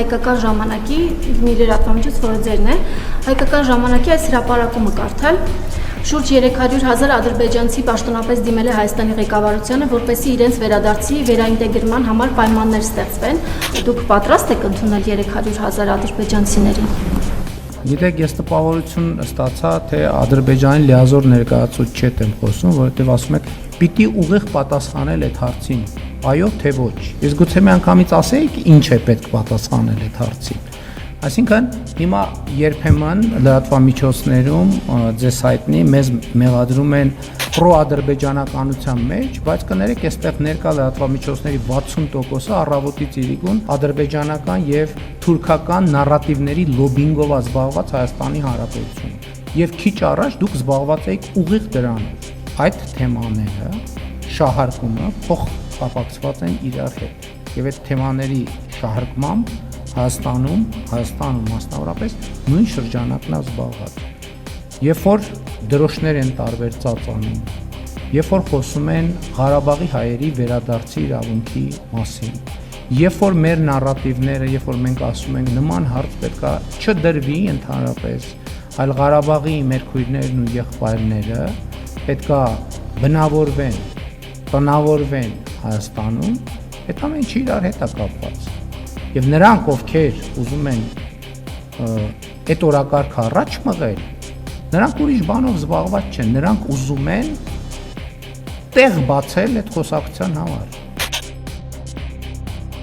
հայկական ժամանակի մի լրատվամիջոց, որը ձերն է, հայկական ժամանակի այս հրապարակումը կարդալ։ Շուրջ 300,000 ադրբեջանցի պաշտոնապես դիմել է Հայաստանի ղեկավարությանը, որպեսզի իրենց վերադարձի վերաինտեգրման համար պայմաններ ստեղծվեն։ Դուք պատրաստ եք ընդունել 300,000 ադրբեջանցիներին։ Գիտեք, ես տպավորություն ստացա, թե Ադրբեջանի լիազոր ներկայացուցիչ եմ խոսում, որովհետև ասում եք, պիտի ուղիղ պատասխանել այդ հարցին, այո թե ոչ։ Իսկ գուցե մի անգամից ասեիք, ինչ է պետք պատասխանել այդ հարցին։ Այսինքն, հիմա երբեմն լրատվամիջոցներում ձեզ հայտնի մեզ մեղադրում են պրո-ադրբեջանականության մեջ, բայց կներեք, այստեղ ներկա լրատվամիջոցների 60%-ը առավոտից իրիկուն ադրբեջանական եւ թուրքական նարատիվների լոբինգով զբաղված Հայաստանի Հանրապետություն։ Եվ քիչ առաջ դուք զբաղված եք ուղիղ դրանով։ Այդ թեմաները շահարկումը փոխկապակցված են իրար հետ։ Եվ այդ թեմաների շահարկմամբ Հայաստանում մասնավորապես նույն շրջանակն է զբաղված։ Երբ որ դրոշներ են տարբեր ծածանում, երբ որ խոսում են Ղարաբաղի հայերի վերադարձի իրավունքի մասին, երբ որ մեր նարատիվները, երբ որ մենք ասում ենք նման հարց պետքա չդրվի ընդհանրապես, այլ Ղարաբաղի մեր քույրներն ու եղբայրները պետքա բնավորվեն, տնավորվեն Հայաստանում, այդ ամենը իրար հետ է կապված։ Եվ նրանք, ովքեր ուզում են այդ օրակարգը առաջ մղել, նրանք ուրիշ բանով զբաղված չեն, նրանք ուզում են տեղ բացել այդ խոսակցության համար։